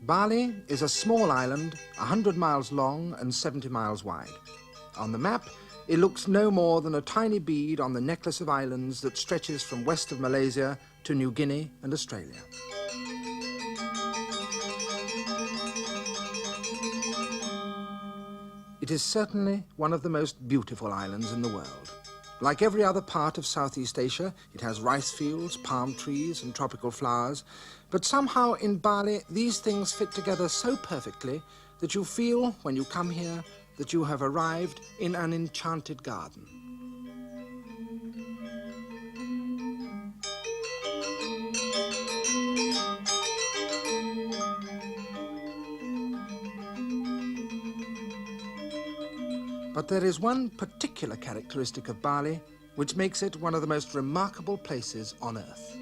Bali is a small island, 100 miles long and 70 miles wide. On the map, it looks no more than a tiny bead on the necklace of islands that stretches from west of Malaysia to New Guinea and Australia. It is certainly one of the most beautiful islands in the world. Like every other part of Southeast Asia, it has rice fields, palm trees and tropical flowers, but somehow in Bali these things fit together so perfectly that you feel, when you come here, that you have arrived in an enchanted garden. But there is one particular characteristic of Bali which makes it one of the most remarkable places on earth.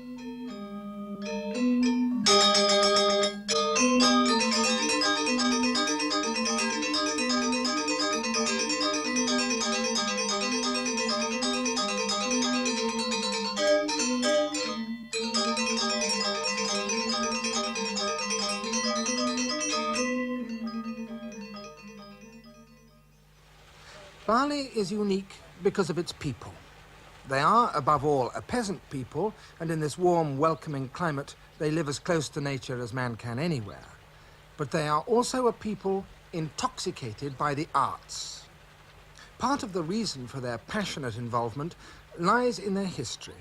Bali is unique because of its people. They are, above all, a peasant people, and in this warm, welcoming climate, they live as close to nature as man can anywhere. But they are also a people intoxicated by the arts. Part of the reason for their passionate involvement lies in their history.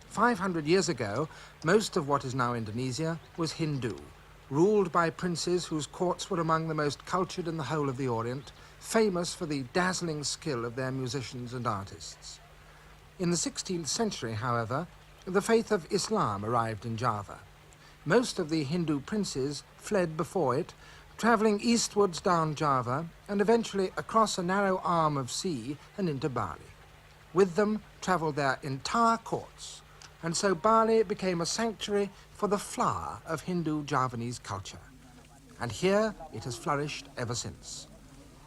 500 years ago, most of what is now Indonesia was Hindu, ruled by princes whose courts were among the most cultured in the whole of the Orient, famous for the dazzling skill of their musicians and artists. In the 16th century, however, the faith of Islam arrived in Java. Most of the Hindu princes fled before it, travelling eastwards down Java and eventually across a narrow arm of sea and into Bali. With them travelled their entire courts, and so Bali became a sanctuary for the flower of Hindu Javanese culture. And here it has flourished ever since.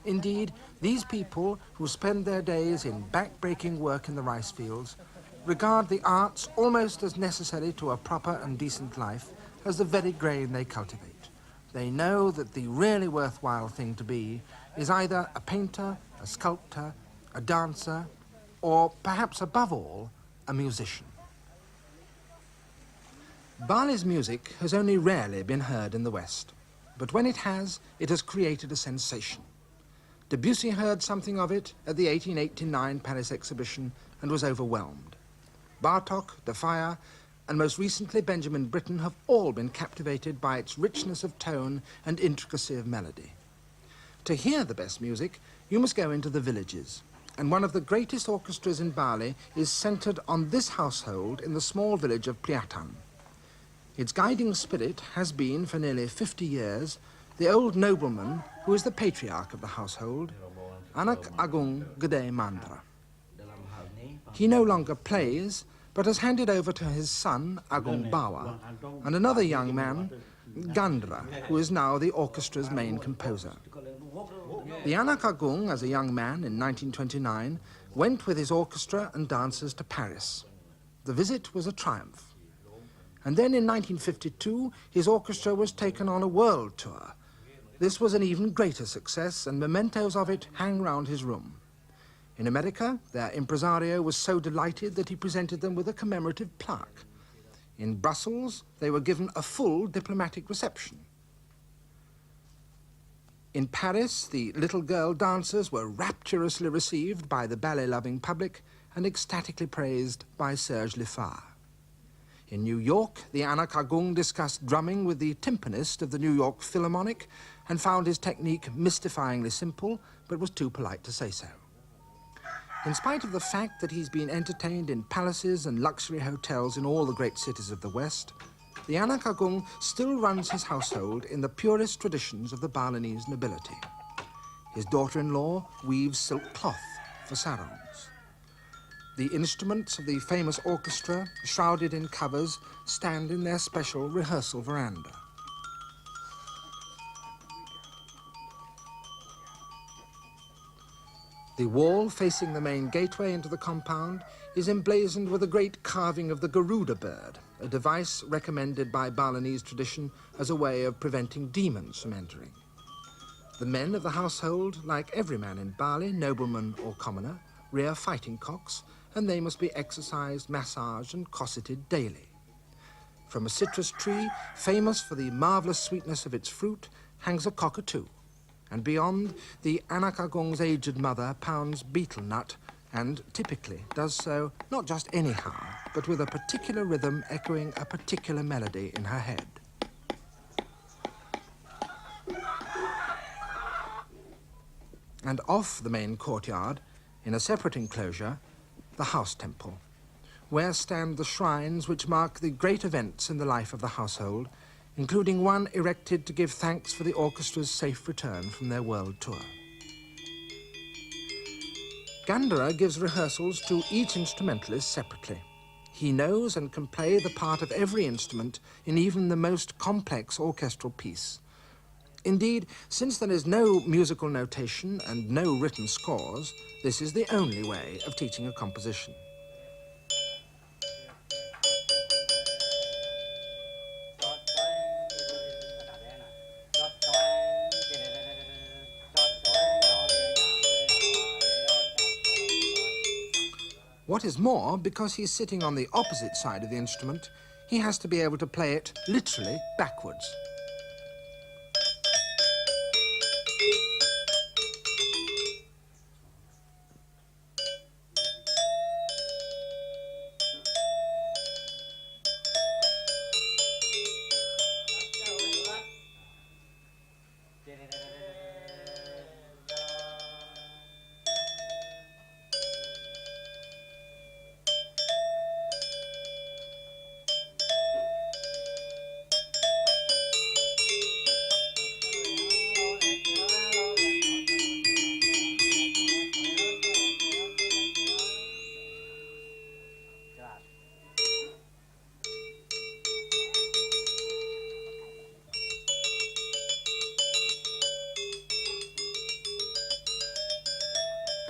Indeed, these people who spend their days in back-breaking work in the rice fields regard the arts almost as necessary to a proper and decent life as the very grain they cultivate. They know that the really worthwhile thing to be is either a painter, a sculptor, a dancer, or perhaps above all, a musician. Bali's music has only rarely been heard in the West, but when it has created a sensation. Debussy heard something of it at the 1889 Paris exhibition and was overwhelmed. Bartók, de Falla, and most recently Benjamin Britten have all been captivated by its richness of tone and intricacy of melody. To hear the best music, you must go into the villages, and one of the greatest orchestras in Bali is centred on this household in the small village of Priatan. Its guiding spirit has been, for nearly 50 years, the old nobleman who is the patriarch of the household, Anak Agung Gede Mandra. He no longer plays, but has handed over to his son, Agung Bawa, and another young man, Gandra, who is now the orchestra's main composer. The Anak Agung, as a young man in 1929, went with his orchestra and dancers to Paris. The visit was a triumph. And then in 1952, his orchestra was taken on a world tour. This was an even greater success, and mementos of it hang round his room. In America, their impresario was so delighted that he presented them with a commemorative plaque. In Brussels, they were given a full diplomatic reception. In Paris, the little girl dancers were rapturously received by the ballet-loving public and ecstatically praised by Serge Lifar. In New York, the Anak Agung discussed drumming with the timpanist of the New York Philharmonic and found his technique mystifyingly simple, but was too polite to say so. In spite of the fact that he's been entertained in palaces and luxury hotels in all the great cities of the West, the Anak Agung still runs his household in the purest traditions of the Balinese nobility. His daughter-in-law weaves silk cloth for sarongs. The instruments of the famous orchestra, shrouded in covers, stand in their special rehearsal veranda. The wall facing the main gateway into the compound is emblazoned with a great carving of the Garuda bird, a device recommended by Balinese tradition as a way of preventing demons from entering. The men of the household, like every man in Bali, nobleman or commoner, rear fighting cocks, and they must be exercised, massaged and cosseted daily. From a citrus tree, famous for the marvellous sweetness of its fruit, hangs a cockatoo. And beyond, the anak agung's aged mother pounds betel nut, and typically does so not just anyhow, but with a particular rhythm echoing a particular melody in her head. And off the main courtyard, in a separate enclosure, the house temple, where stand the shrines which mark the great events in the life of the household, including one erected to give thanks for the orchestra's safe return from their world tour. Gandhara gives rehearsals to each instrumentalist separately. He knows and can play the part of every instrument in even the most complex orchestral piece. Indeed, since there is no musical notation and no written scores, this is the only way of teaching a composition. What is more, because he's sitting on the opposite side of the instrument, he has to be able to play it literally backwards.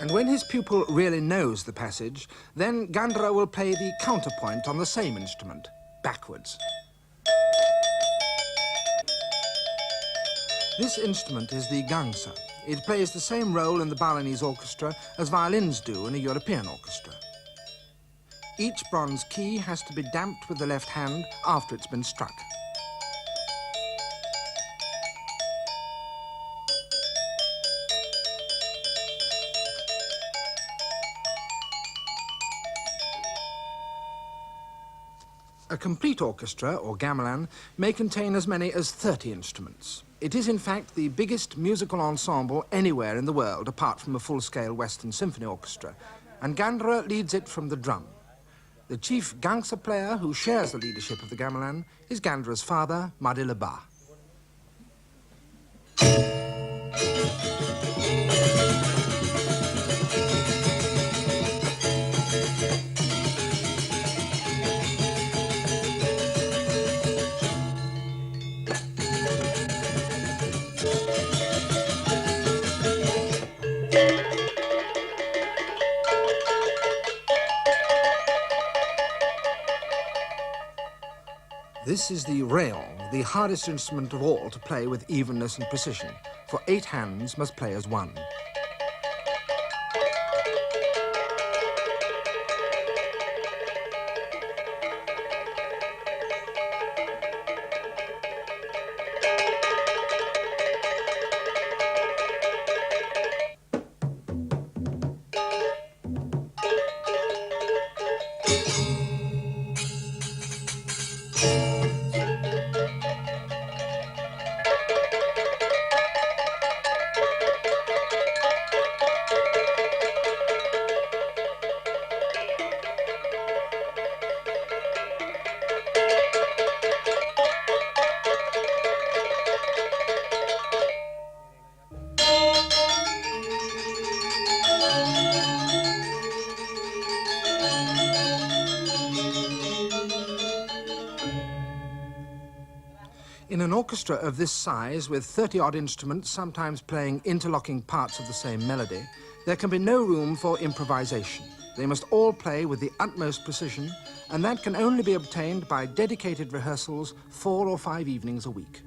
And when his pupil really knows the passage, then Gandhara will play the counterpoint on the same instrument, backwards. This instrument is the gangsa. It plays the same role in the Balinese orchestra as violins do in a European orchestra. Each bronze key has to be damped with the left hand after it's been struck. A complete orchestra, or gamelan, may contain as many as 30 instruments. It is, in fact, the biggest musical ensemble anywhere in the world, apart from a full-scale Western symphony orchestra, and Gandhara leads it from the drum. The chief gangsa player who shares the leadership of the gamelan is Gandhara's father, Madila Ba. This is the rayon, the hardest instrument of all to play with evenness and precision, for 8 hands must play as one. In an orchestra of this size, with 30-odd instruments, sometimes playing interlocking parts of the same melody, There can be no room for improvisation. They must all play with the utmost precision, and that can only be obtained by dedicated rehearsals 4 or 5 evenings a week.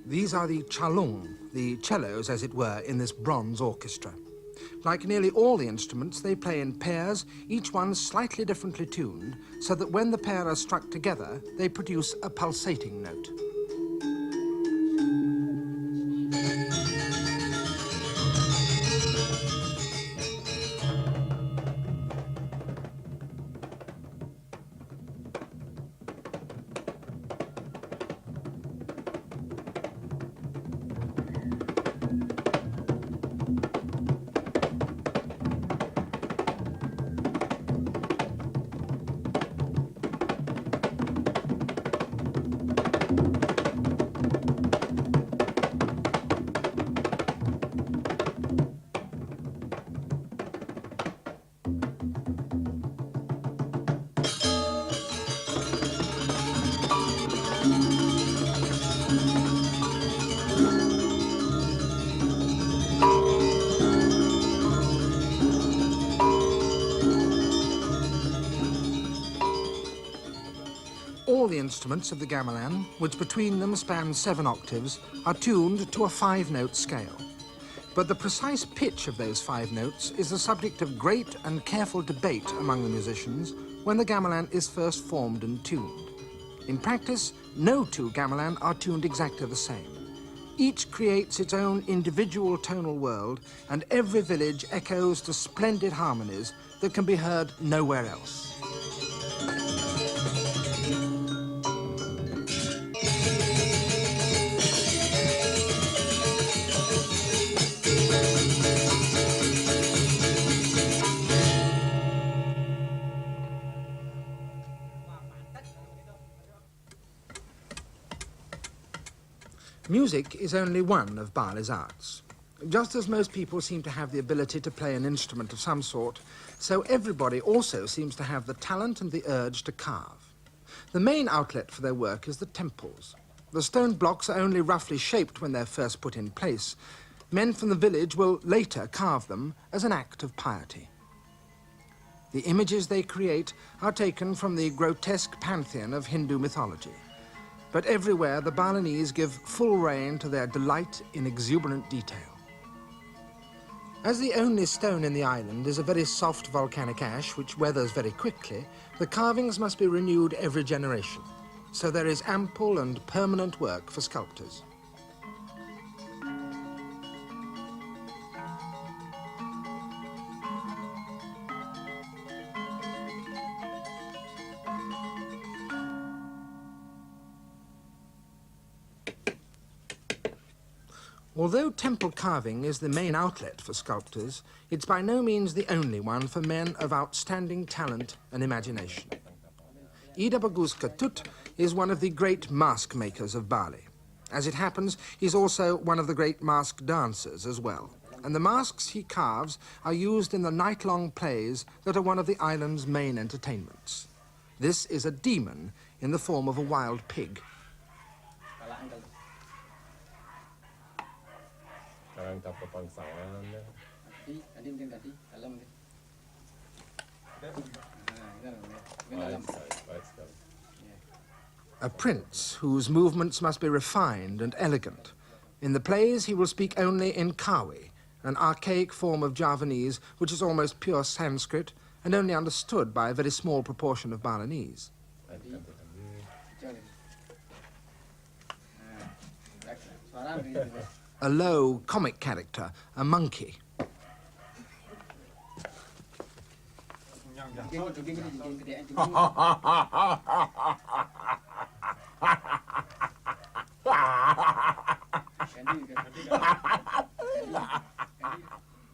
These are the chalons, the cellos, as it were, in this bronze orchestra. Like nearly all the instruments, they play in pairs, each one slightly differently tuned, so that when the pair are struck together, they produce a pulsating note. All the instruments of the gamelan, which between them span 7 octaves, are tuned to a 5-note scale. But the precise pitch of those 5 notes is the subject of great and careful debate among the musicians when the gamelan is first formed and tuned. In practice, no 2 gamelan are tuned exactly the same. Each creates its own individual tonal world, and every village echoes to splendid harmonies that can be heard nowhere else. Music is only one of Bali's arts. Just as most people seem to have the ability to play an instrument of some sort, so everybody also seems to have the talent and the urge to carve. The main outlet for their work is the temples. The stone blocks are only roughly shaped when they're first put in place. Men from the village will later carve them as an act of piety. The images they create are taken from the grotesque pantheon of Hindu mythology. But everywhere, the Balinese give full rein to their delight in exuberant detail. As the only stone in the island is a very soft volcanic ash which weathers very quickly, the carvings must be renewed every generation. So there is ample and permanent work for sculptors. Although temple carving is the main outlet for sculptors, it's by no means the only one for men of outstanding talent and imagination. Ida Bagus Ketut is one of the great mask makers of Bali. As it happens, he's also one of the great mask dancers as well. And the masks he carves are used in the night-long plays that are one of the island's main entertainments. This is a demon in the form of a wild pig. Rangkap kebangsawan. Tadi mungkin tadi dalam mungkin. Baik sekali. A prince whose movements must be refined and elegant. In the plays, he will speak only in Kawi, an archaic form of Javanese which is almost pure Sanskrit and only understood by a very small proportion of Balinese. A low, comic character, a monkey.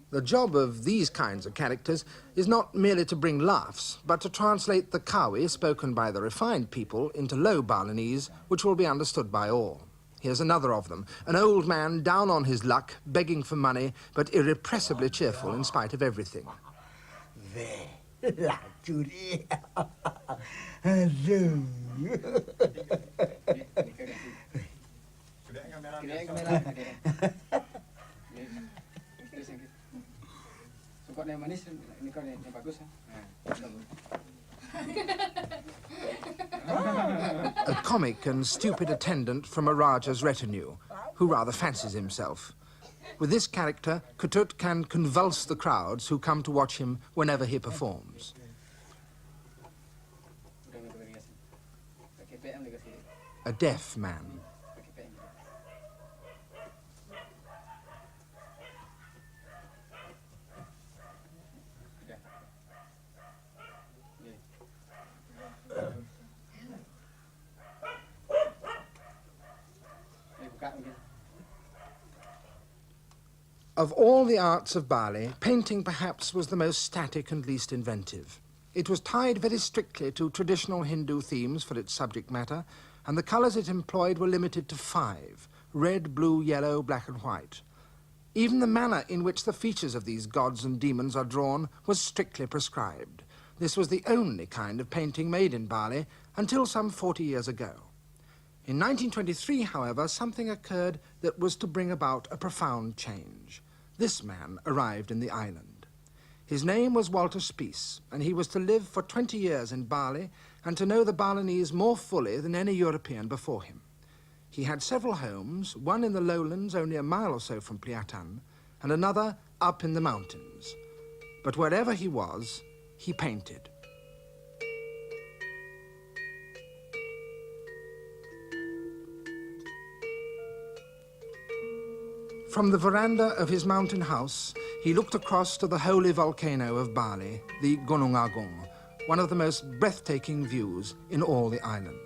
The job of these kinds of characters is not merely to bring laughs, but to translate the Kawi spoken by the refined people into low Balinese, which will be understood by all. Here's another of them, an old man down on his luck, begging for money, but irrepressibly cheerful in spite of everything. A comic and stupid attendant from a Raja's retinue, who rather fancies himself. With this character, Kutut can convulse the crowds who come to watch him whenever he performs. A deaf man. Of all the arts of Bali, painting perhaps was the most static and least inventive. It was tied very strictly to traditional Hindu themes for its subject matter, and the colours it employed were limited to 5: red, blue, yellow, black and white. Even the manner in which the features of these gods and demons are drawn was strictly prescribed. This was the only kind of painting made in Bali until some 40 years ago. In 1923, however, something occurred that was to bring about a profound change. This man arrived in the island. His name was Walter Spies, and he was to live for 20 years in Bali and to know the Balinese more fully than any European before him. He had several homes, one in the lowlands only a mile or so from Pliatan, and another up in the mountains. But wherever he was, he painted. From the veranda of his mountain house, he looked across to the holy volcano of Bali, the Gunung Agung, one of the most breathtaking views in all the island.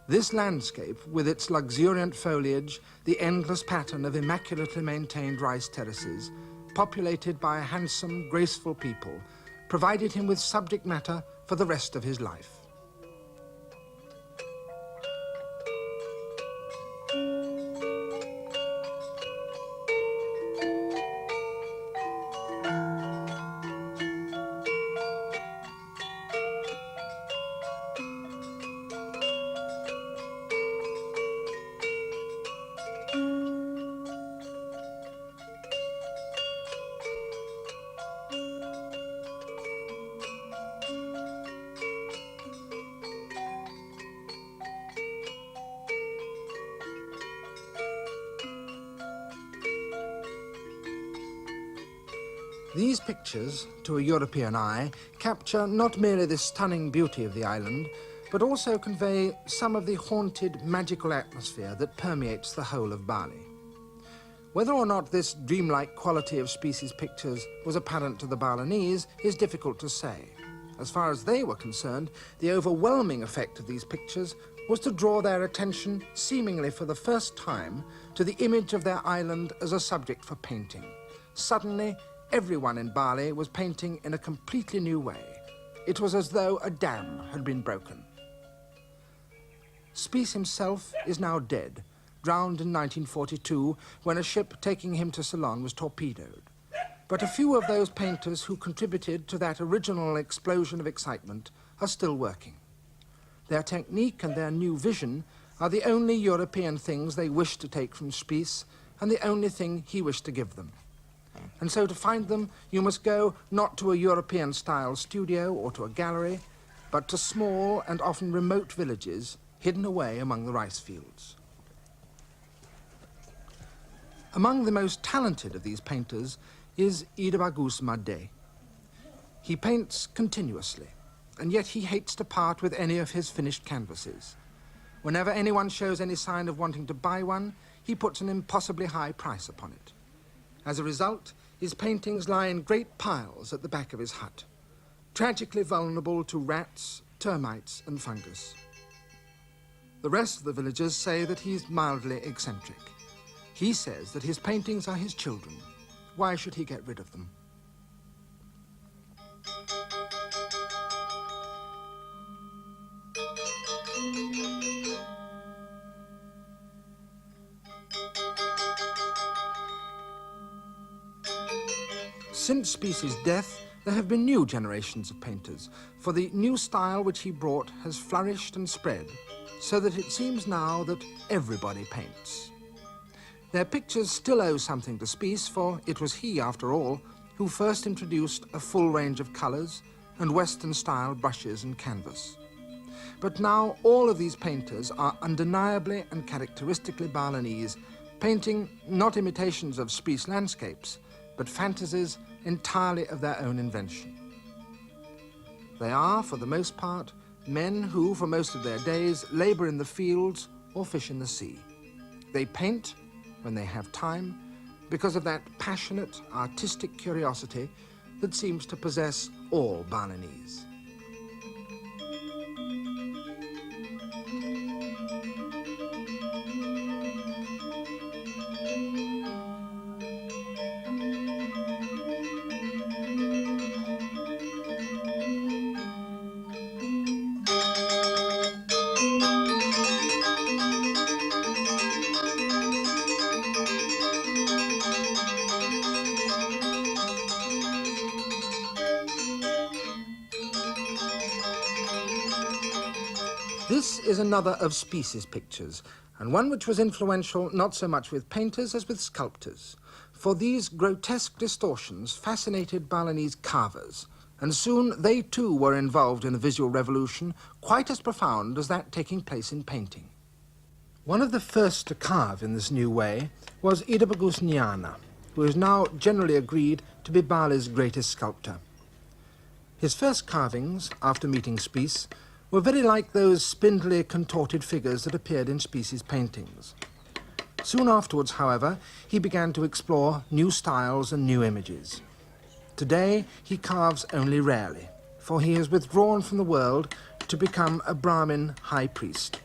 This landscape, with its luxuriant foliage, the endless pattern of immaculately maintained rice terraces, populated by a handsome, graceful people, provided him with subject matter for the rest of his life. These pictures, to a European eye, capture not merely the stunning beauty of the island, but also convey some of the haunted, magical atmosphere that permeates the whole of Bali. Whether or not this dreamlike quality of Spies' pictures was apparent to the Balinese is difficult to say. As far as they were concerned, the overwhelming effect of these pictures was to draw their attention, seemingly for the first time, to the image of their island as a subject for painting. Suddenly, everyone in Bali was painting in a completely new way. It was as though a dam had been broken. Spies himself is now dead, drowned in 1942 when a ship taking him to Ceylon was torpedoed. But a few of those painters who contributed to that original explosion of excitement are still working. Their technique and their new vision are the only European things they wish to take from Spies, and the only thing he wished to give them. And so to find them, you must go not to a European-style studio or to a gallery, but to small and often remote villages hidden away among the rice fields. Among the most talented of these painters is Ida Bagus Madé. He paints continuously, and yet he hates to part with any of his finished canvases. Whenever anyone shows any sign of wanting to buy one, he puts an impossibly high price upon it. As a result, his paintings lie in great piles at the back of his hut, tragically vulnerable to rats, termites, and fungus. The rest of the villagers say that he's mildly eccentric. He says that his paintings are his children. Why should he get rid of them? Since Spiesi's death, there have been new generations of painters, for the new style which he brought has flourished and spread, so that it seems now that everybody paints. Their pictures still owe something to Spies, for it was he, after all, who first introduced a full range of colours and Western-style brushes and canvas. But now all of these painters are undeniably and characteristically Balinese, painting not imitations of Spies landscapes, but fantasies entirely of their own invention. They are, for the most part, men who, for most of their days, labour in the fields or fish in the sea. They paint when they have time because of that passionate, artistic curiosity that seems to possess all Balinese. This is another of Spies's pictures, and one which was influential not so much with painters as with sculptors, for these grotesque distortions fascinated Balinese carvers, and soon they too were involved in a visual revolution quite as profound as that taking place in painting. One of the first to carve in this new way was Ida Bagus Nyana, who is now generally agreed to be Bali's greatest sculptor. His first carvings, after meeting Spies, were very like those spindly, contorted figures that appeared in Spies's paintings. Soon afterwards, however, he began to explore new styles and new images. Today, he carves only rarely, for he has withdrawn from the world to become a Brahmin high priest.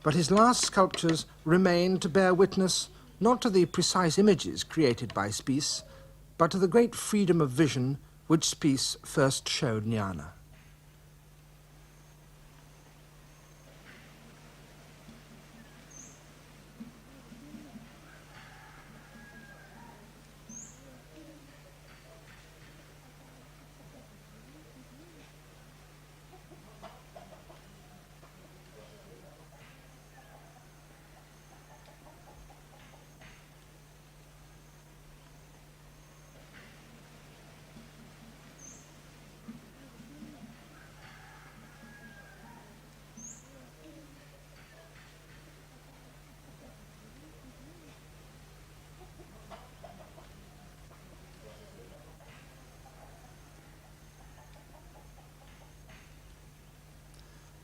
But his last sculptures remain to bear witness not to the precise images created by Spies, but to the great freedom of vision which Spies first showed Nyana.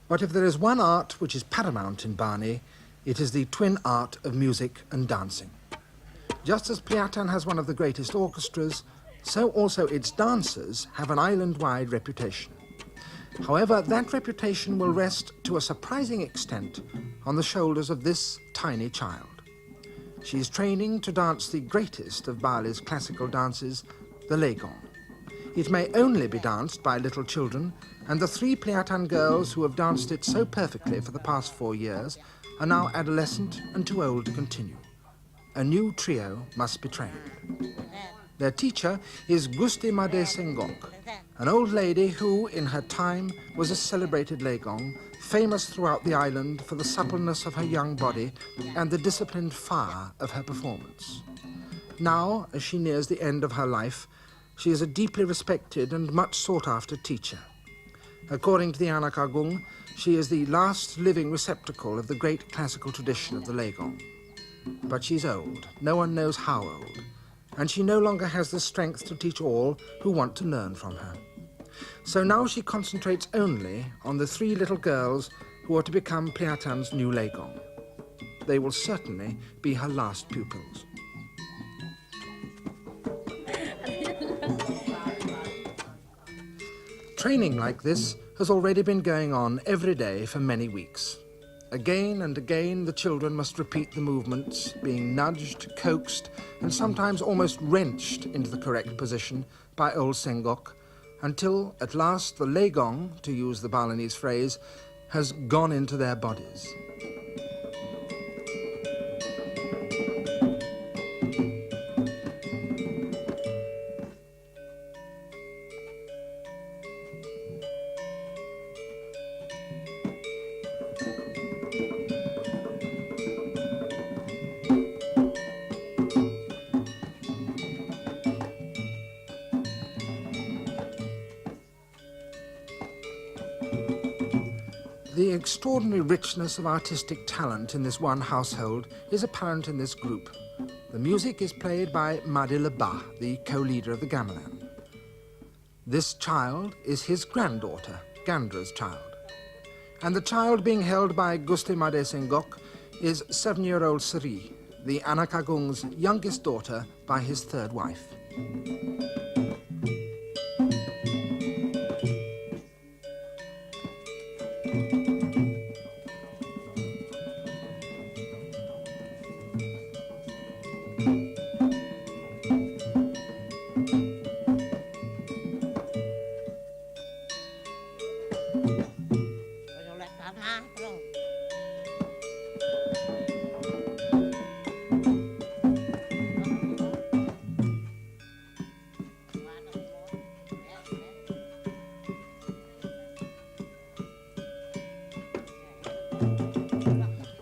But if there is one art which is paramount in Bali, it is the twin art of music and dancing. Just as Pliatan has one of the greatest orchestras, so also its dancers have an island-wide reputation. However, that reputation will rest to a surprising extent on the shoulders of this tiny child. She is training to dance the greatest of Bali's classical dances, the Legong. It may only be danced by little children, and the 3 Pliatan girls who have danced it so perfectly for the past 4 years are now adolescent and too old to continue. A new trio must be trained. Their teacher is Gusti Made Sengok, an old lady who, in her time, was a celebrated Legong, famous throughout the island for the suppleness of her young body and the disciplined fire of her performance. Now, as she nears the end of her life, she is a deeply respected and much sought-after teacher. According to the Anak Agung, she is the last living receptacle of the great classical tradition of the Legong. But she's old, no one knows how old, and she no longer has the strength to teach all who want to learn from her. So now she concentrates only on the 3 little girls who are to become Pliatan's new Legong. They will certainly be her last pupils. Training like this has already been going on every day for many weeks. Again and again the children must repeat the movements, being nudged, coaxed, and sometimes almost wrenched into the correct position by old Sengok, until at last the Legong, to use the Balinese phrase, has gone into their bodies. The extraordinary richness of artistic talent in this one household is apparent in this group. The music is played by Madila Ba, the co-leader of the gamelan. This child is his granddaughter, Gandra's child. And the child being held by Gusti Made Sengok is 7-year-old Sri, the Anak Agung's youngest daughter by his 3rd wife.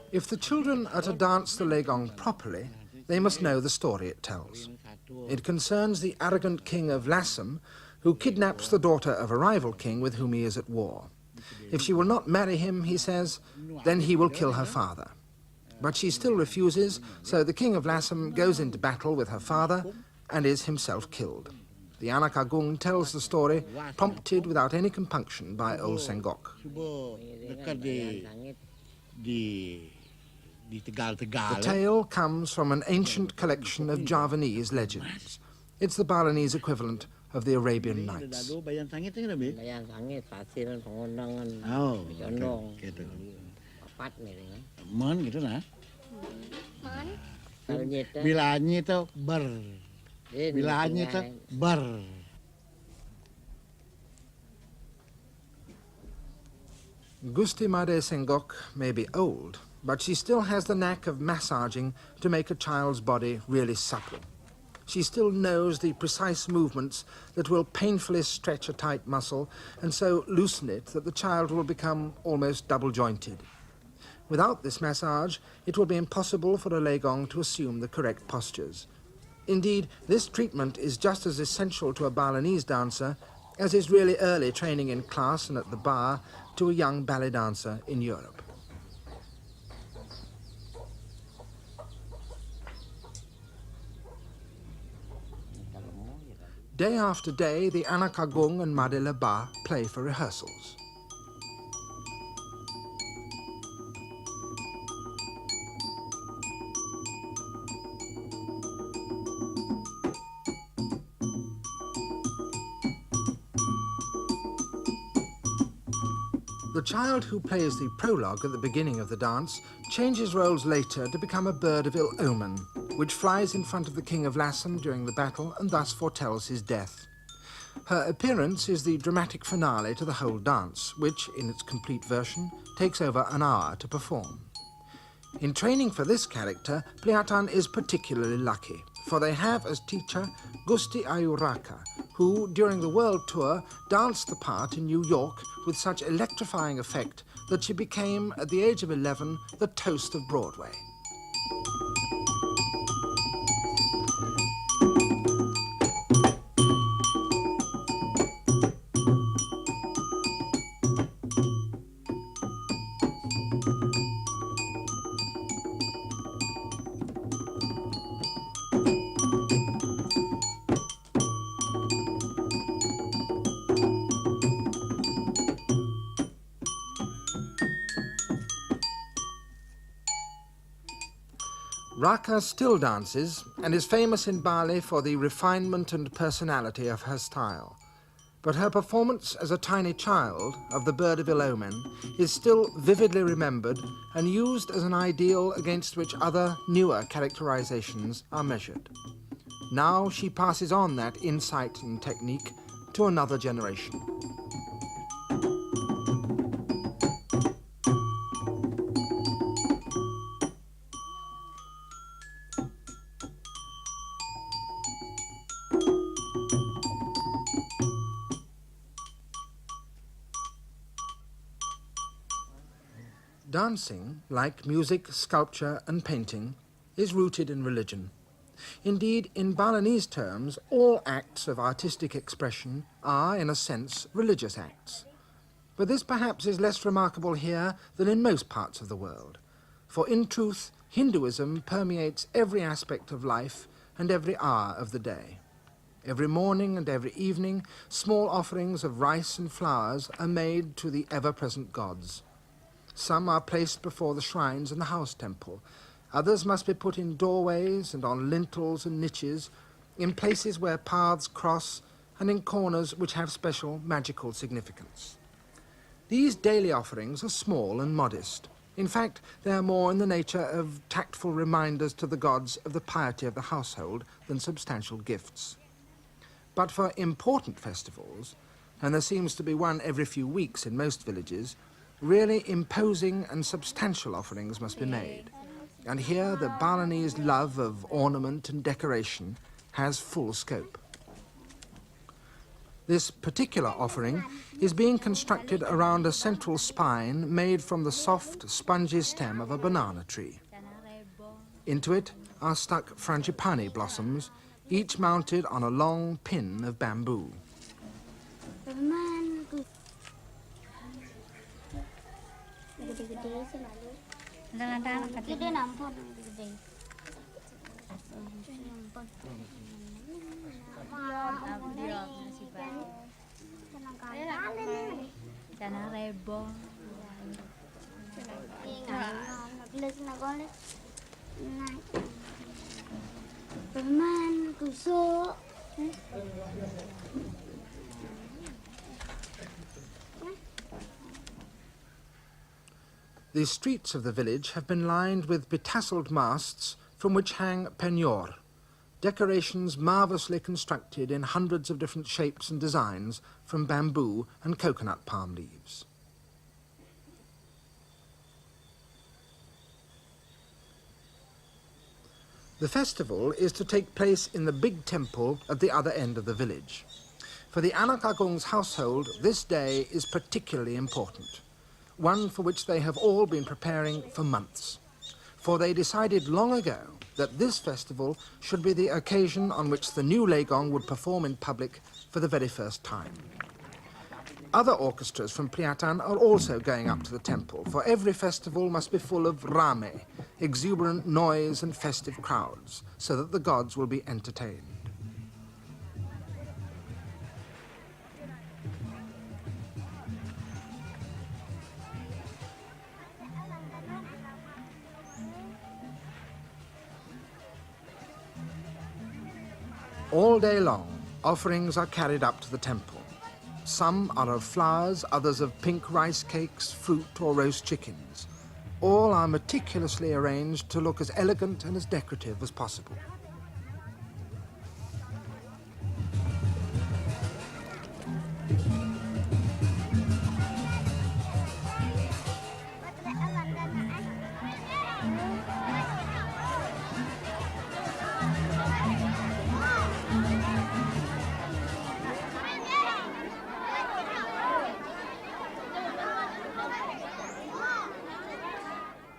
If the children are to dance the Legong properly, they must know the story it tells. It concerns the arrogant king of Lassam, who kidnaps the daughter of a rival king with whom he is at war. If she will not marry him, he says, then he will kill her father. But she still refuses, so the king of Lassam goes into battle with her father and is himself killed. The Anak Agung tells the story, prompted without any compunction by old Sengok. The tale comes from an ancient collection of Javanese legends. It's the Balinese equivalent of the Arabian Nights. Gusti Made Sengok may be old, but she still has the knack of massaging to make a child's body really supple. She still knows the precise movements that will painfully stretch a tight muscle and so loosen it that the child will become almost double-jointed. Without this massage, it will be impossible for a Legong to assume the correct postures. Indeed, this treatment is just as essential to a Balinese dancer as is really early training in class and at the bar to a young ballet dancer in Europe. Day after day, the Anak Agung and Madila Ba play for rehearsals. The child who plays the prologue at the beginning of the dance changes roles later to become a bird of ill omen, which flies in front of the king of Lassam during the battle and thus foretells his death. Her appearance is the dramatic finale to the whole dance, which, in its complete version, takes over an hour to perform. In training for this character, Pliatan is particularly lucky, for they have as teacher Gusti Ayuraka, who, during the world tour, danced the part in New York with such electrifying effect that she became, at the age of 11, the toast of Broadway. Raka still dances and is famous in Bali for the refinement and personality of her style. But her performance as a tiny child of the bird of ill omen is still vividly remembered and used as an ideal against which other, newer characterizations are measured. Now she passes on that insight and technique to another generation. Dancing, like music, sculpture and painting, is rooted in religion. Indeed, in Balinese terms, all acts of artistic expression are, in a sense, religious acts. But this perhaps is less remarkable here than in most parts of the world. For in truth, Hinduism permeates every aspect of life and every hour of the day. Every morning and every evening, small offerings of rice and flowers are made to the ever-present gods. Some are placed before the shrines in the house temple. Others must be put in doorways and on lintels and niches, in places where paths cross, and in corners which have special magical significance. These daily offerings are small and modest. In fact, they are more in the nature of tactful reminders to the gods of the piety of the household than substantial gifts. But for important festivals, and there seems to be one every few weeks in most villages, really imposing and substantial offerings must be made. And here the Balinese love of ornament and decoration has full scope. This particular offering is being constructed around a central spine made from the soft, spongy stem of a banana tree. Into it are stuck frangipani blossoms, each mounted on a long pin of bamboo. The streets of the village have been lined with betasseled masts from which hang penyor, decorations marvellously constructed in hundreds of different shapes and designs from bamboo and coconut palm leaves. The festival is to take place in the big temple at the other end of the village. For the Anak Agung's household, this day is particularly important, one for which they have all been preparing for months. For they decided long ago that this festival should be the occasion on which the new Legong would perform in public for the very first time. Other orchestras from Priatan are also going up to the temple, for every festival must be full of rame, exuberant noise and festive crowds, so that the gods will be entertained. All day long, offerings are carried up to the temple. Some are of flowers, others of pink rice cakes, fruit or roast chickens. All are meticulously arranged to look as elegant and as decorative as possible.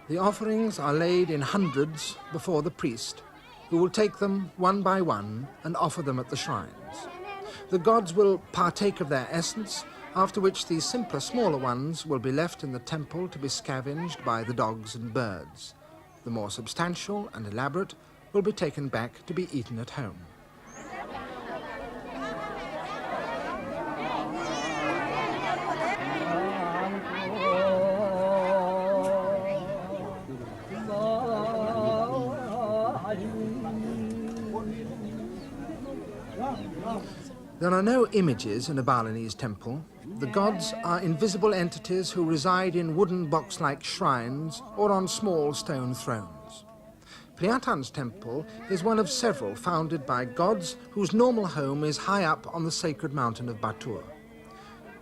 The offerings are laid in hundreds before the priest, who will take them one by one and offer them at the shrines. The gods will partake of their essence, after which the simpler, smaller ones will be left in the temple to be scavenged by the dogs and birds. The more substantial and elaborate will be taken back to be eaten at home. There are no images in a Balinese temple. The gods are invisible entities who reside in wooden box-like shrines or on small stone thrones. Priatan's temple is one of several founded by gods whose normal home is high up on the sacred mountain of Batur.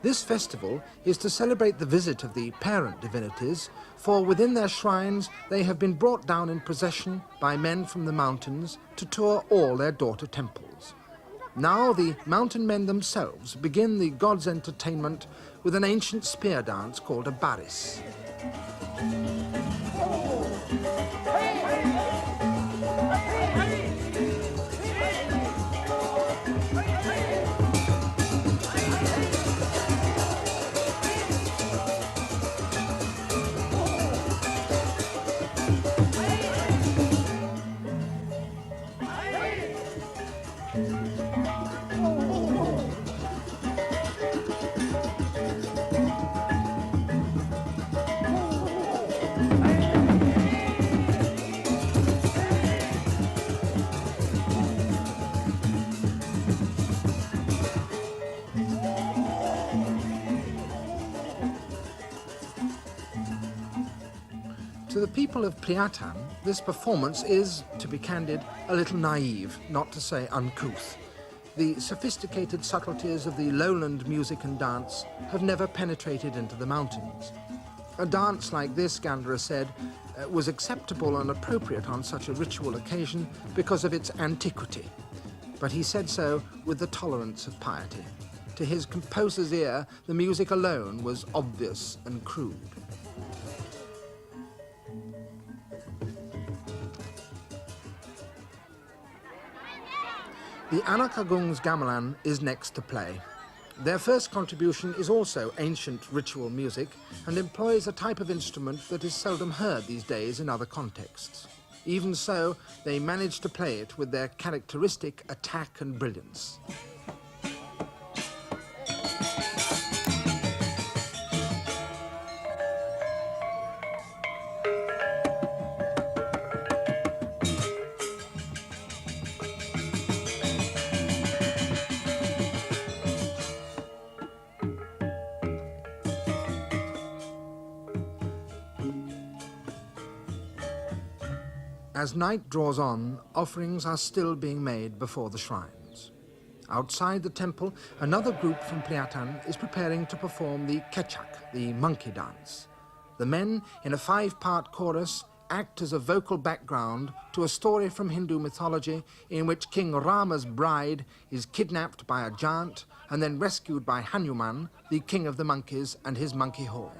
This festival is to celebrate the visit of the parent divinities, for within their shrines they have been brought down in procession by men from the mountains to tour all their daughter temples. Now the mountain men themselves begin the gods' entertainment with an ancient spear dance called a baris. To the people of Priatan, this performance is, to be candid, a little naive, not to say uncouth. The sophisticated subtleties of the lowland music and dance have never penetrated into the mountains. A dance like this, Gandhara said, was acceptable and appropriate on such a ritual occasion because of its antiquity. But he said so with the tolerance of piety. To his composer's ear, the music alone was obvious and crude. The Anak Agung's gamelan is next to play. Their first contribution is also ancient ritual music and employs a type of instrument that is seldom heard these days in other contexts. Even so, they manage to play it with their characteristic attack and brilliance. As night draws on, offerings are still being made before the shrines. Outside the temple, another group from Priatan is preparing to perform the kechak, the monkey dance. The men, in a 5-part chorus, act as a vocal background to a story from Hindu mythology in which King Rama's bride is kidnapped by a giant and then rescued by Hanuman, the king of the monkeys, and his monkey horde.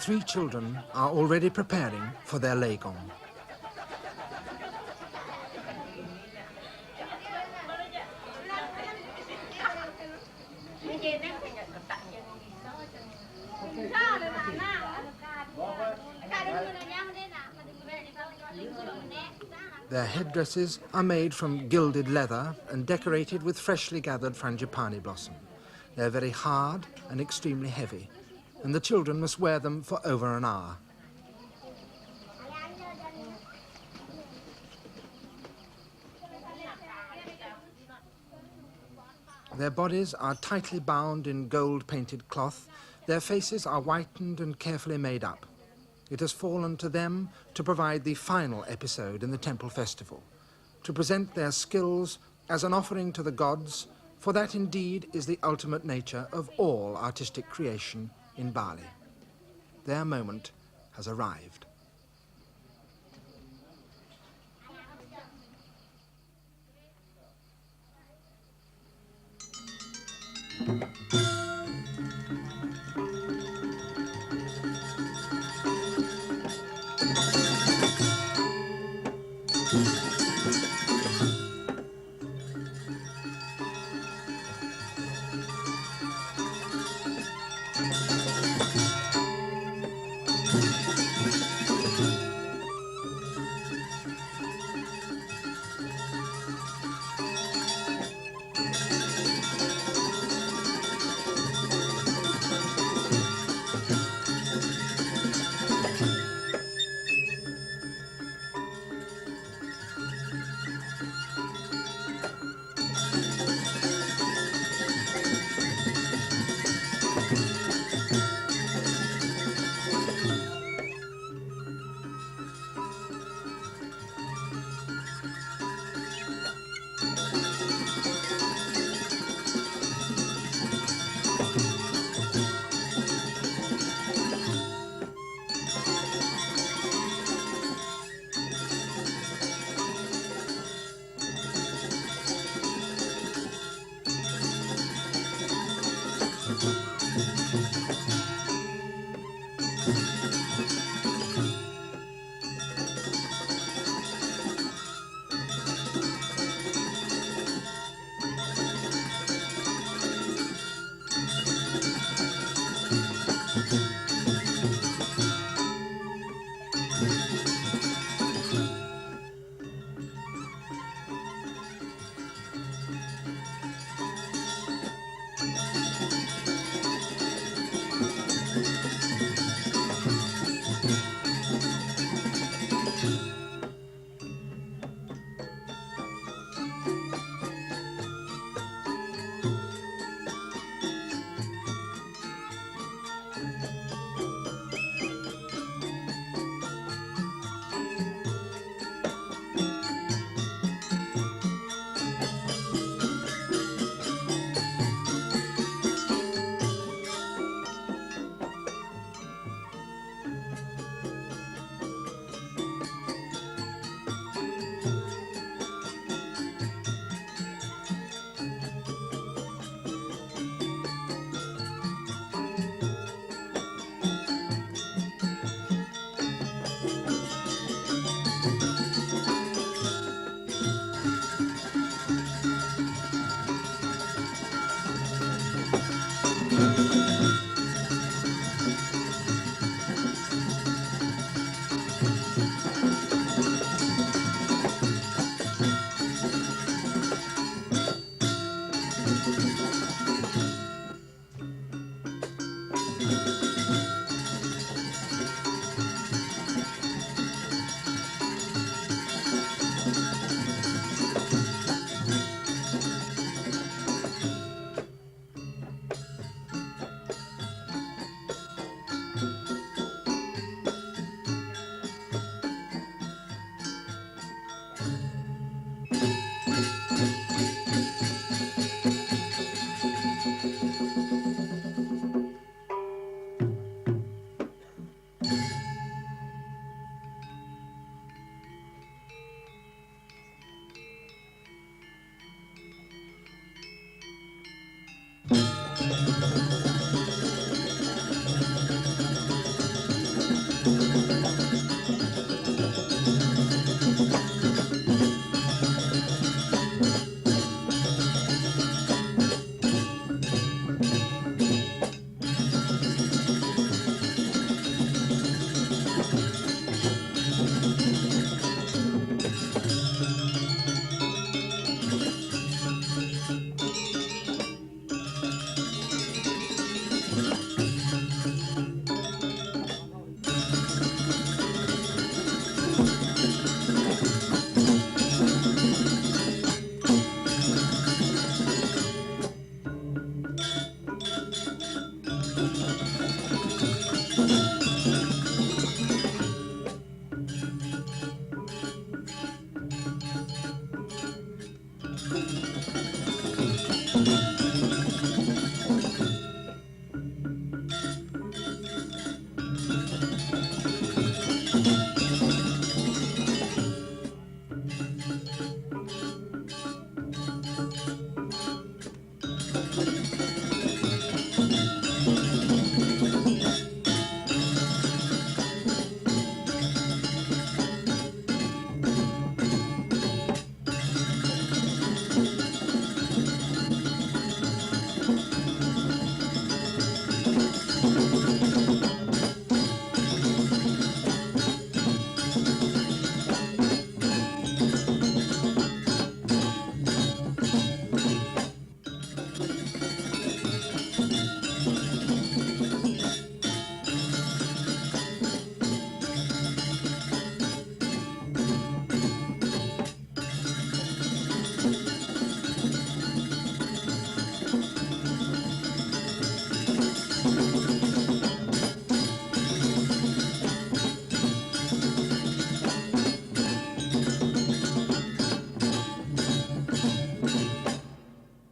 3 children are already preparing for their Legong. Their headdresses are made from gilded leather and decorated with freshly gathered frangipani blossom. They're very hard and extremely heavy, and the children must wear them for over an hour. Their bodies are tightly bound in gold-painted cloth. Their faces are whitened and carefully made up. It has fallen to them to provide the final episode in the temple festival, to present their skills as an offering to the gods, for that indeed is the ultimate nature of all artistic creation in Bali. Their moment has arrived.